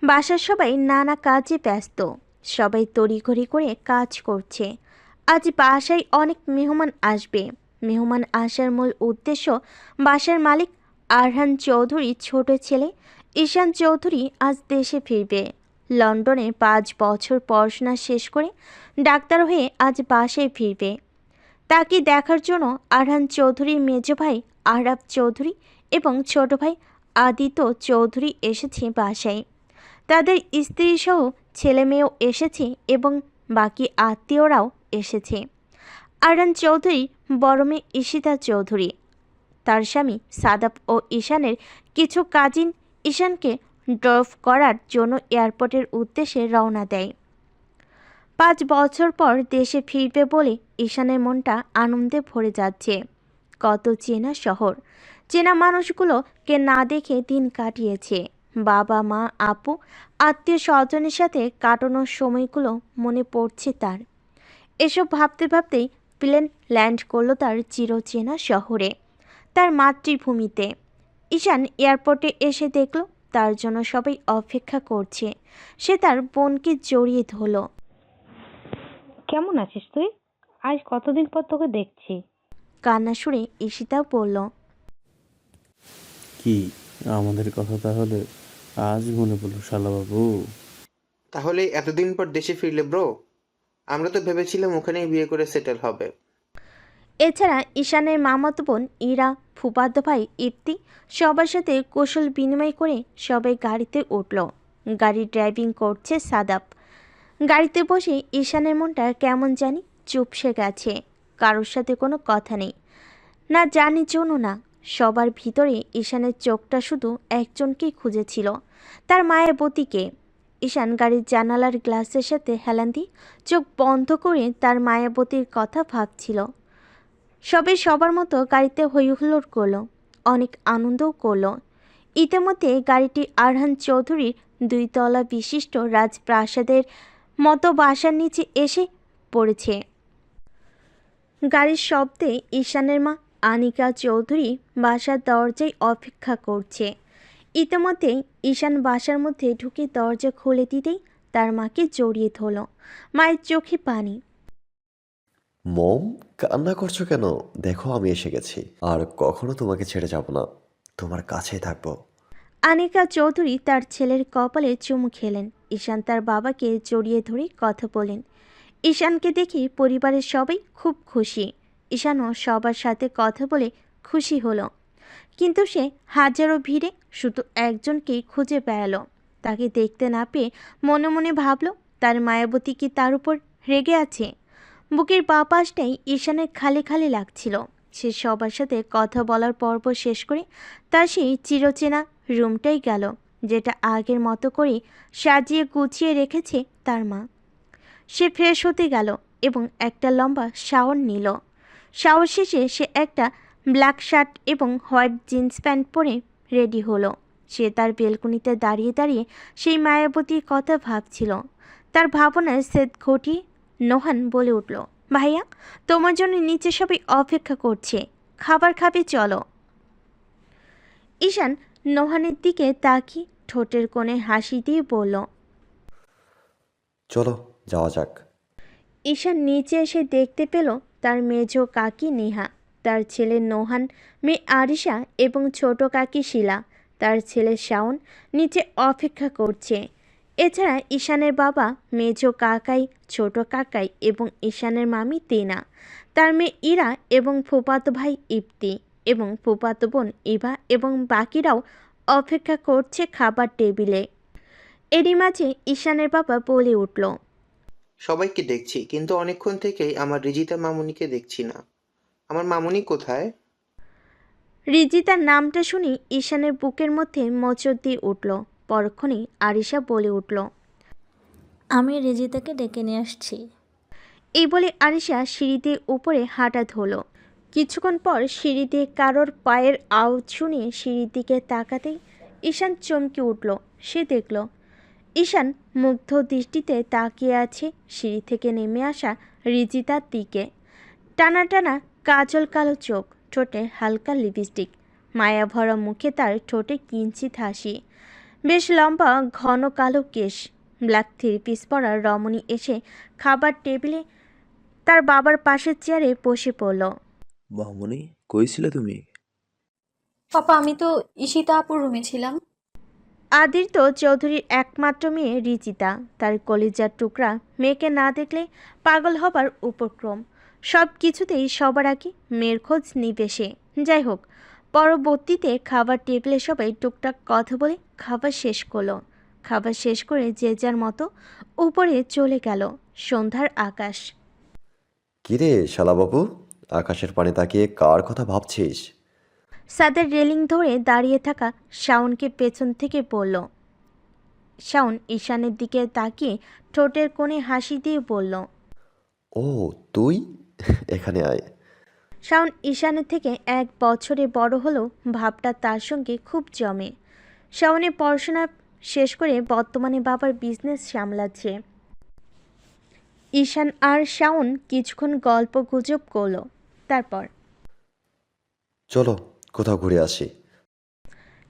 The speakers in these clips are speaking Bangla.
বাসার সবাই নানা কাজে ব্যস্ত। সবাই তড়িঘড়ি করে কাজ করছে। আজ বাসায় অনেক মেহমান আসবে। মেহমান আসার মূল উদ্দেশ্য, বাসার মালিক আরহান চৌধুরী ছোট ছেলে ঈশান চৌধুরী আজ দেশে ফিরবে। লন্ডনে 5 বছর পড়াশোনা শেষ করে ডাক্তার হয়ে আজ বাসায় ফিরবে। তাকে দেখার জন্য আরহান চৌধুরীর মেজ ভাই আরাফ চৌধুরী এবং ছোট ভাই আদিত্য চৌধুরী এসেছে বাসায়। তাদের স্ত্রীসহ ছেলে মেয়েও এসেছে এবং বাকি আত্মীয়রাও এসেছে। আরহান চৌধুরী বড় মেয়ে ঈশিতা চৌধুরী, তার স্বামী সাদাব ও ঈশানের কিছু কাজিন ঈশানকে ড্রপ করার জন্য এয়ারপোর্টের উদ্দেশ্যে রওনা দেয়। 5 বছর পর দেশে ফিরবে বলে ঈশানের মনটা আনন্দে ভরে যাচ্ছে। কত চেনা শহর, চেনা মানুষগুলোকে না দেখে দিন কাটিয়েছে। বাবা মা আপু আত্মীয় স্বজনের সাথে কাটানোর সময়গুলো মনে পড়ছে তার। এসব ভাবতে ভাবতেই প্লেন ল্যান্ড করলো তার চিরচেনা শহরে, তার মাতৃভূমিতে। ঈশান এয়ারপোর্টে এসে দেখল তার জন্য সবাই অপেক্ষা করছে। সে তার বোনকে জড়িয়ে ধরল। কেমন আছিস তুই? আজ কতদিন পর তোকে দেখছি। কান্না সুরে ঈশিতা বলল, কি আমাদের কথা তাহলে আজ মনে পড়লো শালাবাবু? তাহলে এতদিন পর দেশে ফিরলে ব্রো? আমরা তো ভেবেছিলাম ওখানেই বিয়ে করে সেটেল হবে। এছাড়া ঈশানের মামাতো বোন ইরা, ফুফাতো ভাই ইফতি সবার সাথে কৌশল বিনিময় করে সবাই গাড়িতে উঠল। গাড়ি ড্রাইভিং করছে সাদাব। গাড়িতে বসে ঈশানের মনটা কেমন জানি চুপসে গেছে। কারোর সাথে কোনো কথা নেই, না জানি জন্য না। সবার ভিতরে ঈশানের চোখটা শুধু একজনকেই খুঁজেছিল, তার মায়াবতীকে। ঈশান গাড়ির জানালার গ্লাসের সাথে হেলান দিয়ে চোখ বন্ধ করে তার মায়াবতীর কথা ভাবছিল। সবাই সবার মতো গাড়িতে হইহুল্লোড় করলো, অনেক আনন্দও করলো। ইতিমধ্যে গাড়িটি আরহান চৌধুরীর 2 তলা বিশিষ্ট রাজপ্রাসাদের মতো বাসার নিচে এসে পড়েছে। গাড়ির শব্দে ঈশানের মা আনিকা চৌধুরী বাসার দরজায় অপেক্ষা করছে। ইতিমধ্যেই ঈশান বাসার মধ্যে ঢুকে দরজা খুলে দিতেই তার মাকে জড়িয়ে ধরল। মায়ের চোখে পানি। মম, কান্না করছো কেন? দেখো আমি এসে গেছি, আর কখনো তোমাকে ছেড়ে যাব না, তোমার কাছেই থাকবো। আনিকা চৌধুরী তার ছেলের কপালে চুমু খেলেন। ঈশান তার বাবাকে জড়িয়ে ধরে কথা বলেন। ঈশানকে দেখে পরিবারের সবাই খুব খুশি। ঈশানও সবার সাথে কথা বলে খুশি হলো। কিন্তু সে হাজারো ভিড়ে শুধু একজনকেই খুঁজে বেড়ালো। তাকে দেখতে না পেয়ে মনে মনে ভাবল, তার মায়াবতী কি তার উপর রেগে আছে? বুকের বাঁ পাশটাই ঈশানের খালি খালি লাগছিল। সে সবার সাথে কথা বলার পর্ব শেষ করে তার সেই চিরচেনা রুমটাই গেল, যেটা আগের মতো করে সাজিয়ে গুছিয়ে রেখেছে তার মা। সে ফ্রেশ হতে গেল এবং একটা লম্বা শাওয়ার নিল। শাওয়ার শেষে সে একটা ব্ল্যাক শার্ট এবং হোয়াইট জিন্স প্যান্ট পরে রেডি হলো। সে তার বেলকনিতে দাঁড়িয়ে দাঁড়িয়ে সেই মায়াবতীর কথা ভাবছিল। তার ভাবনার সেদ ঘটিয়ে নোহান বলে উঠল, ভাইয়া, তোমার জন্য নিচে সবাই অপেক্ষা করছে, খাবার খাবে, চলো। ঈশান নোহানের দিকে তাকিয়ে ঠোঁটের কোণে হাসি দিয়ে বলল, চলো যাওয়া যাক। ঈশান নিচে এসে দেখতে পেল তার মেজ কাকি নেহা, তার ছেলে নোহান, মেয়ে আরিশা এবং ছোট কাকি শিলা, তার ছেলে শাওন নিচে অপেক্ষা করছে। এছাড়া ঈশানের বাবা, মেজ কাকাই, ছোট কাকাই এবং ঈশানের মামি তিনা, তার মেয়ে ইরা এবং ফুফাতো ভাই ইফতি এবং ফুফাতো বোন ইভা এবং বাকিরাও অপেক্ষা করছে খাবার টেবিলে। এরই মাঝে ঈশানের বাবা বলে উঠল, সবাইকে দেখছি, কিন্তু অনেকক্ষণ থেকেই আমার রিজিতা মামুনিকে দেখছি না। আমার মামুনি কোথায়? রিজিতার নামটা শুনে ঈশানের বুকের মধ্যে মোচড় দিয়ে উঠল। পরক্ষণেই আরিশা বলে উঠল, আমি রিজিতাকে ডেকে নিয়ে আসছি। এই বলে আরিশা সিঁড়ি দিয়ে উপরে হাঁটা ধরল। কিছুক্ষণ পর সিঁড়ি দিয়ে কারোর পায়ের আওয়াজ শুনে সিঁড়ির দিকে তাকাতেই ঈশান চমকে উঠল। সে দেখল ঈশান মুগ্ধ দৃষ্টিতে তাকিয়ে আছে সিঁড়ি থেকে নেমে আসা রিজিতার দিকে। টানা টানা কাজল কালো চোখ, ঠোঁটে হালকা লিপস্টিক, মায়া ভরা মুখে তার ঠোঁটে কিঞ্চিত হাসি। বেশ লম্বা ঘন কালো কেশ, ব্ল্যাক থ্রি পিস পরা রমণী এসে খাবার টেবিলে তার বাবার পাশের চেয়ারে বসে পড়ল। মামুনি, কই ছিলে তুমি? পাপা আমি তো ঈশিতা আপুর রুমে ছিলাম। আদিত্য চৌধুরীর একমাত্র মেয়ে রিচিতা, তার কলিজার টুকরা মেয়েকে না দেখলে পাগল হবার উপক্রম। সব কিছুতেই সবার আগে মেয়ের খোঁজ নিবে সে। যাই হোক, পরবর্তীতে খাবার টেবিলে সবাই টুকটাক কথা বলে খাবার শেষ করলো। খাবার শেষ করে যে যার মতো উপরে চলে গেল। সন্ধ্যার আকাশ। কিরে শালাবাবু, আকাশের পানে তাকিয়ে কার কথা ভাবছিস? ছাদের রেলিং ধরে দাঁড়িয়ে থাকা শাওনকে পেছন থেকে বলল। শাওন ঈশানের দিকে তাকিয়ে ঠোঁটের কোণে হাসি দিয়ে বলল। ও তুই, এখানে আয়। শাওন ঈশানের থেকে 1 বছরে বড় হলেও ভাবটা তার সঙ্গে খুব জমে। শাওনের পড়াশোনা শেষ করে বর্তমানে বাবার বিজনেস সামলাচ্ছে। ঈশান আর শাওন কিছুক্ষণ গল্প গুজব করলো। তারপর চলো কোথাও ঘুরে আসি।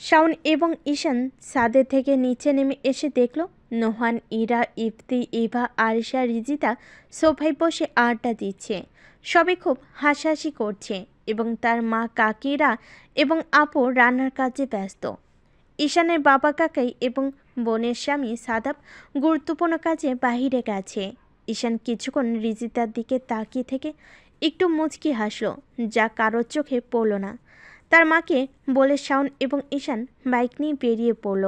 শাওন এবং ঈশান ছাদে থেকে নিচে নেমে এসে দেখল নোহান, ইরা, ইফতি, ইভা, আরিশা, রিজিতা সোফায় বসে আড্ডা দিচ্ছে। সবাই খুব হাসাহাসি করছে এবং তার মা, কাকিরা এবং আপু রান্নার কাজে ব্যস্ত। ঈশানের বাবা, কাকাই এবং বোনের স্বামী সাদাব গুরুত্বপূর্ণ কাজে বাহিরে গেছে। ঈশান কিছুক্ষণ রিজিতার দিকে তাকিয়ে থেকে একটু মুচকি হাসল, যা কারোর চোখে পড়ল না। তার মাকে বলে শাওন এবং ঈশান বাইক নিয়ে বেরিয়ে পড়ল।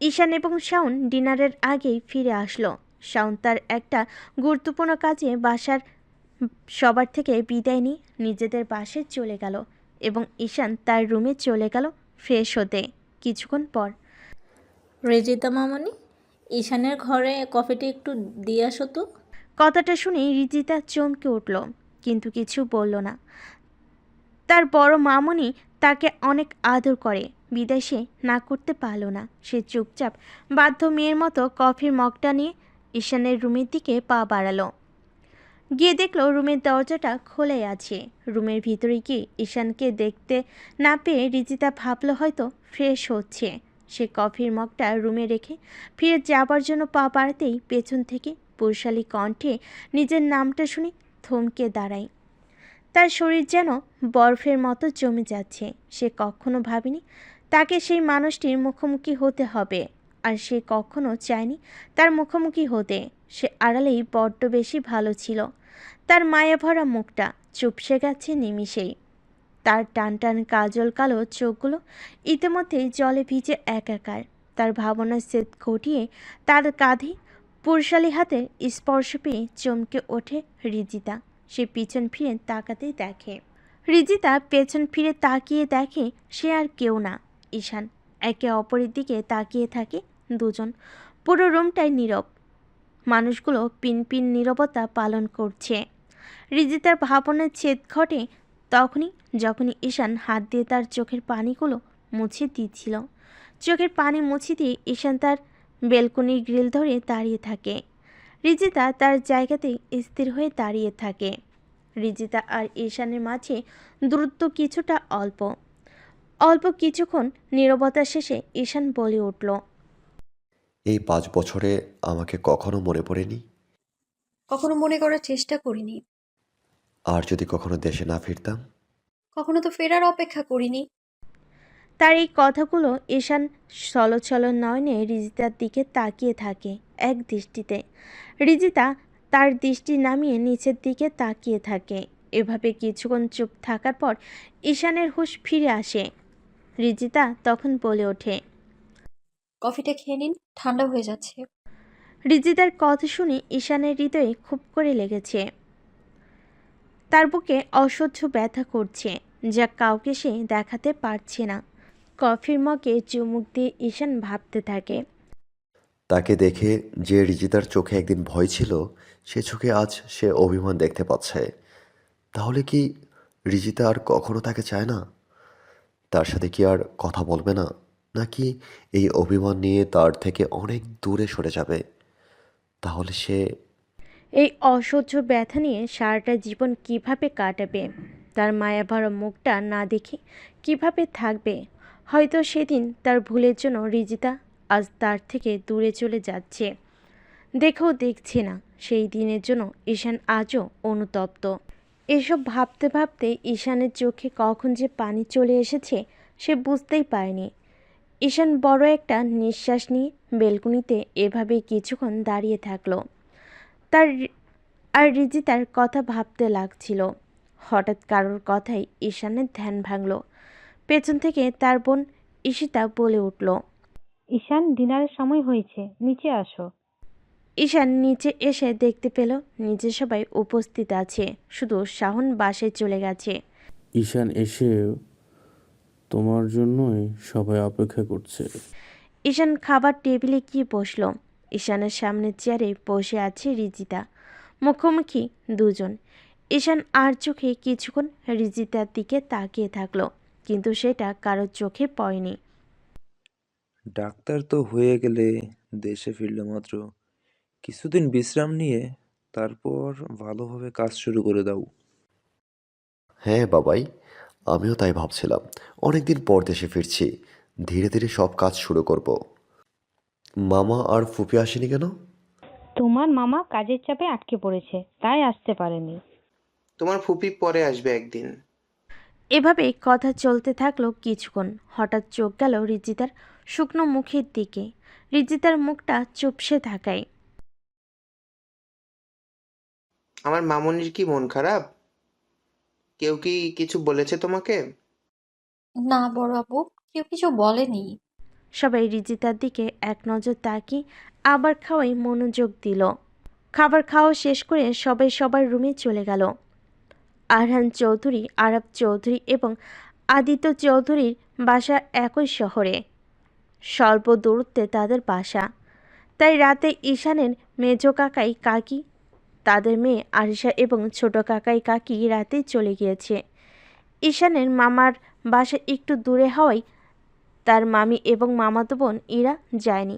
ঈশান এবং শাওন ডিনারের আগেই ফিরে আসলো। শাওন তার একটা গুরুত্বপূর্ণ কাজে বাসার সবার থেকে বিদায় নিয়ে নিজেদের বাসায় চলে গেল এবং ঈশান তার রুমে চলে গেল ফ্রেশ হতে। কিছুক্ষণ পর রেজিতা মামনি, ঈশানের ঘরে কফিটা একটু দিয়ে আসো তো। কথাটা শুনে রিজিতা চমকে উঠল, কিন্তু কিছু বলল না। তার বড় মামুনি তাকে অনেক আদর করে, বিদায় সে না করতে পারল না। সে চুপচাপ বাধ্য মেয়ের মতো কফির মগটা নিয়ে ঈশানের রুমের দিকে পা বাড়ালো। গিয়ে দেখলো রুমের দরজাটা খোলাই আছে। রুমের ভিতরে গিয়ে ঈশানকে দেখতে না পেয়ে রিজিতা ভাবলো হয়তো ফ্রেশ হচ্ছে। সে কফির মগটা রুমে রেখে ফিরে যাবার জন্য পা বাড়াতেই পেছন থেকে পুরুষালী কণ্ঠে নিজের নামটা শুনে থমকে দাঁড়ায়। তার শরীর যেন বরফের মতো জমে যাচ্ছে। সে কখনো ভাবেনি তাকে সেই মানুষটির মুখোমুখি হতে হবে, আর সে কখনো চায়নি তার মুখোমুখি হতে। সে আড়ালেই বড্ড বেশি ভালো ছিল। তার মায়াভরা মুখটা চুপসে গেছে নিমিষেই। তার টান টান কাজল কালো চোখগুলো ইতিমধ্যেই জলে ভিজে একাকার। তার ভাবনার সেদ ঘটিয়ে তার কাঁধে পুরুষালী হাতের স্পর্শ পেয়ে চমকে ওঠে রিজিতা। সে পিছন ফিরে তাকাতেই দেখে, রিজিতা পেছন ফিরে তাকিয়ে দেখে সে আর কেউ না, ঈশান। একে অপরের দিকে তাকিয়ে থাকে দুজন। পুরো রুমটাই নীরব। মানুষগুলো পিনপিন নীরবতা পালন করছে। রিজিতার ভাবনার ছেদ ঘটে তখনই যখনই ঈশান হাত দিয়ে তার চোখের পানিগুলো মুছে দিচ্ছিল। চোখের পানি মুছে দিয়ে ঈশান তার বেলকনির গ্রিল ধরে দাঁড়িয়ে থাকে। রিজিতা তার জায়গাতেই স্থির হয়ে দাঁড়িয়ে থাকে। রিজিতা আর ঈশানের মাঝে দূরত্ব কিছুটা অল্প অল্প। কিছুক্ষণ নীরবতা শেষে ঈশান বলে উঠল, এই 5 বছরে আমাকে কখনো মনে পড়েনি? কখনো মনে করার চেষ্টা করিনি। আর যদি কখনো দেশে না ফিরতাম? কখনো তো ফেরার অপেক্ষা করিনি। তার এই কথাগুলো ঈশান ছলছল নয়নে রিজিতার দিকে তাকিয়ে থাকে এক দৃষ্টিতে। রিজিতা তার দৃষ্টি নামিয়ে নিচের দিকে তাকিয়ে থাকে। এভাবে কিছুক্ষণ চুপ থাকার পর ঈশানের হুঁশ ফিরে আসে। রিজিতা তখন বলে ওঠে, কফিটা খেয়ে নিন, ঠান্ডা হয়ে যাচ্ছে। রিজিতার কথা শুনে ঈশানের হৃদয়ে খুব করে লেগেছে। তার বুকে অসহ্য ব্যথা করছে, যা কাউকে সে দেখাতে পারছে না। কফির মগে চুমুক দিয়ে ঈশান ভাবতে থাকে, তাকে দেখে যে রিজিতার চোখে একদিন ভয় ছিল, সে চোখে আজ সে অভিমান দেখতে পাচ্ছে। তাহলে কি রিজিতা আর কখনো তাকে চায় না? তার সাথে কি আর কথা বলবে না, নাকি এই অভিমান নিয়ে তার থেকে অনেক দূরে সরে যাবে? তাহলে সে এই অসহ্য ব্যথা নিয়ে সারাটা জীবন কিভাবে কাটাবে? তার মায়াভরা মুখটা না দেখে কিভাবে থাকবে? হয়তো সেদিন তার ভুলের জন্য রিজিতা আজ তার থেকে দূরে চলে যাচ্ছে। দেখেও দেখছে না সেই দিনের জন্য ঈশান আজও অনুতপ্ত। এসব ভাবতে ভাবতে ঈশানের চোখে কখন যে পানি চলে এসেছে সে বুঝতেই পারেনি। ঈশান বড় একটা নিঃশ্বাস নিয়ে বেলকুনিতে এভাবেই কিছুক্ষণ দাঁড়িয়ে থাকলো। তার আর রিজিতার কথা ভাবতে লাগছিল। হঠাৎ কারোর কথাই ঈশানের ধ্যান ভাঙল। পেছন থেকে তার বোন ঈশিতা বলে উঠল। ঈশান, ডিনারের সময় হয়েছে, নিচে আসো। ঈশান নিচে এসে দেখতে পেল নিচে সবাই উপস্থিত আছে, শুধু শাহন বাসায় চলে গেছে। ঈশান এসে তোমার জন্যই সবাই অপেক্ষা করছে। ঈশান খাবার টেবিলে গিয়ে বসল। ঈশানের সামনের চেয়ারে বসে আছে রিজিতা, মুখোমুখি দুজন। ঈশান আর চোখে কিছুক্ষণ রিজিতার দিকে তাকিয়ে থাকলো, কিন্তু সেটা কারোর চোখে পড়েনি। ডাক্তার তো হয়ে গেলে, দেশে ফিরলে মাত্র, কিছুদিন বিশ্রাম নিয়ে তারপর ভালোভাবে কাজ শুরু করে দাও। হ্যাঁ বাবাই, আমিও তাই ভাবছিলাম। অনেকদিন পর দেশে ফিরছি, ধীরে ধীরে সব কাজ শুরু করব। মামা আর ফুপি আসেনি কেন? তোমার মামা কাজের চাপে আটকে পড়েছে, তাই আসতে পারেনি। তোমার ফুপি পরে আসবে একদিন। এভাবে কথা চলতে থাকলো কিছুক্ষণ। হঠাৎ চোখ গেল রিজিতার শুকনো মুখের দিকে। রিজিতার মুখটা চুপসে থাকায়। আমার মামুনির কি মন খারাপ? কেউ কি কিছু বলেছে তোমাকে? না বড় আপু, কেউ কিছু বলেনি। সবাই রিজিতার দিকে এক নজর তাকিয়ে আবার খাওয়াই মনোযোগ দিল। খাবার খাওয়া শেষ করে সবাই সবার রুমে চলে গেল। আরহান চৌধুরী, আরব চৌধুরী এবং আদিত্য চৌধুরীর বাসা একই শহরে, স্বল্প দূরত্বে তাদের বাসা। তাই রাতে ঈশানের মেজ কাকাই কাকি, তাদের মেয়ে আরিশা এবং ছোট কাকাই কাকি রাতেই চলে গিয়েছে। ঈশানের মামার বাসা একটু দূরে হওয়ায় তার মামি এবং মামাতো বোন এরা যায়নি।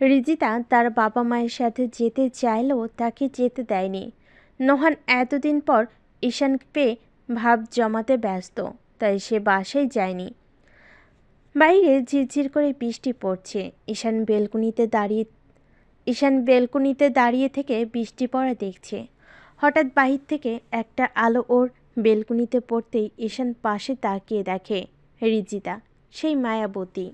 রিজিতা তার বাবা মায়ের সাথে যেতে চাইলেও তাকে যেতে দেয়নি। নোহান এতদিন পর ঈশান পেয়ে ভাব জমাতে ব্যস্ত, তাই সে বাসায় যায়নি। বাইরে ঝিরঝির করে বৃষ্টি পড়ছে। ঈশান বেলকুনিতে দাঁড়িয়ে থেকে বৃষ্টি পড়া দেখছে। হঠাৎ বাহির থেকে একটা আলো ওর বেলকুনিতে পড়তেই ঈশান পাশে তাকিয়ে দেখে রিজিতা, সেই মায়াবতী।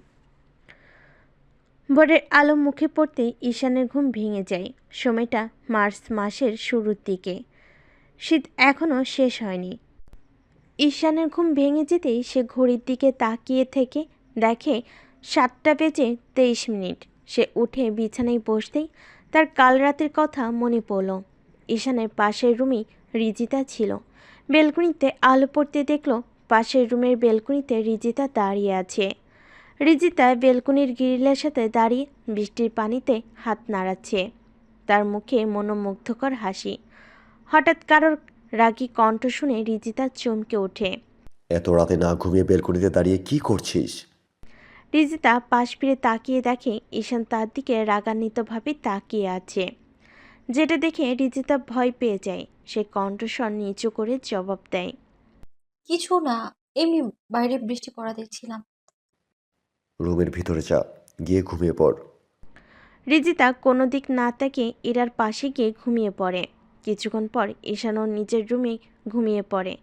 ভোরের আলো মুখে পড়তেই ঈশানের ঘুম ভেঙে যায়। সময়টা মার্চ মাসের শুরুর দিকে, শীত এখনও শেষ হয়নি। ঈশানের ঘুম ভেঙে যেতেই সে ঘড়ির দিকে তাকিয়ে থেকে দেখে 7:23। সে উঠে বিছানায় বসতেই তার কাল রাতের কথা মনে পড়ল। ঈশানের পাশের রুমেই রিজিতা ছিল। বেলকুনিতে আলো পড়তে দেখল পাশের রুমের বেলকুনিতে রিজিতা দাঁড়িয়ে আছে। রিজিতা বেলকুনির গ্রিলের সাথে দাঁড়িয়ে বৃষ্টির পানিতে হাত নাড়াচ্ছে, তার মুখে মনোমুগ্ধকর হাসি। হঠাৎ কারোর রাগী কণ্ঠ শুনে রিজিতা চমকে ওঠে। এত রাতে না ঘুমিয়ে বেলকনিতে দাঁড়িয়ে কি করছিস? রিজিতা পাশ ফিরে তাকিয়ে দেখে ঈশান তার দিকে রাগান্বিতভাবে তাকিয়ে আছে, যেটা দেখে রিজিতা ভয় পেয়ে যায়। সে কণ্ঠস্বর নিচু করে জবাব দেয়। কিছু না, এমনি বাইরে বৃষ্টি পড়া দেখছিলাম। রুমের ভিতরে যা, গিয়ে ঘুমিয়ে পড়। রিজিতা কোনো দিক না তাকিয়ে ইরার পাশে গিয়ে ঘুমিয়ে পড়ে। কিছুক্ষণ পর ঈশান ওর নিজের রুমে ঘুমিয়ে পড়ে।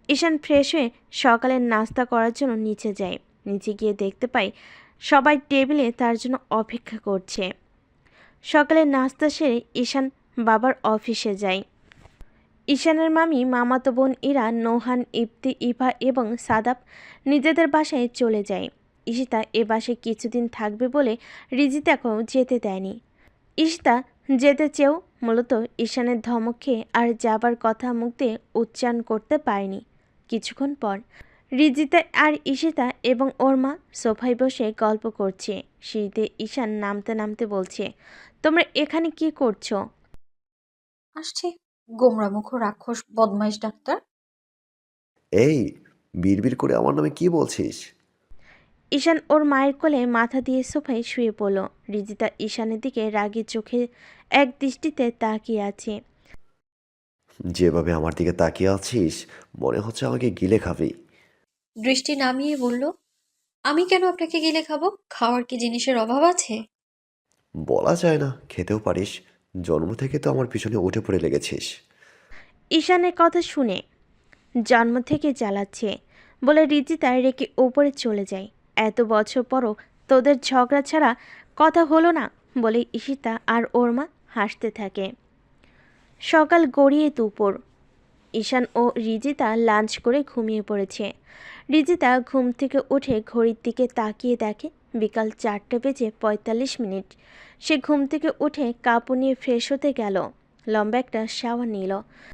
ঈশান ফ্রেশ হয়ে সকালের নাস্তা করার জন্য নিচে যায়। নিচে গিয়ে দেখতে পায় সবাই টেবিলে তার জন্য অপেক্ষা করছে। সকালের নাস্তা সেরে ঈশান বাবার অফিসে যায়। ঈশানের মামি, মামাতো বোন ইরা, নোহান, ইফতি, ইভা এবং সাদাব নিজেদের বাসায় চলে যায়। ঈশিতা এ বাসায় কিছুদিন থাকবে বলে রিজিতাকেও যেতে দেয়নি। ঈশিতা যেতে চেয়েও মূলত ঈশানের ধমক খেয়ে আর যাবার কথা মুখ দিয়ে উচ্চারণ করতে পারেনি। কিছুক্ষণ পর রিজিতা আর ঈশিতা এবং ওর মা সোফায় বসে গল্প করছে। সিঁড়িতে ঈশান নামতে নামতে বলছে, তোমরা এখানে কি করছো? আসছে গোমরামুখ রাক্ষস বদমাইশ ডাক্তার। এই, বিড়বিড় করে আমার নামে কি বলছিস? ঈশান ওর মায়ের কোলে মাথা দিয়ে সোফায় শুয়ে পড়ল। রিজিতা ঈশানের দিকে রাগী চোখে এক দৃষ্টিতে তাকিয়ে আছে। যেভাবে আমার দিকে তাকিয়ে আছিস মনে হচ্ছে আমাকে গিলে খাবি। দৃষ্টি নামিয়ে বলল, আমি কেন আপনাকে গিলে খাবো? খাওয়ার কি জিনিসের অভাব আছে? বলা যায় না, খেতেও পারিস। জন্ম থেকে তো আমার পিছনে উঠে পড়ে লেগেছিস। ঈশানের কথা শুনে জন্ম থেকে জ্বালাচ্ছে বলে রিজিতা রেখে উপরে চলে যায়। এত বছর পরও তোদের ঝগড়া ছাড়া কথা হলো না বলে ঈশিতা আর ওর মা হাসতে থাকে। সকাল গড়িয়ে দুপুর। ঈশান ও রিজিতা লাঞ্চ করে ঘুমিয়ে পড়েছে। রিজিতা ঘুম থেকে উঠে ঘড়ির দিকে তাকিয়ে দেখে বিকাল 4:45। সে ঘুম থেকে উঠে কাপড় নিয়ে ফ্রেশ হতে গেল। লম্বা একটা শাওয়ার নিল।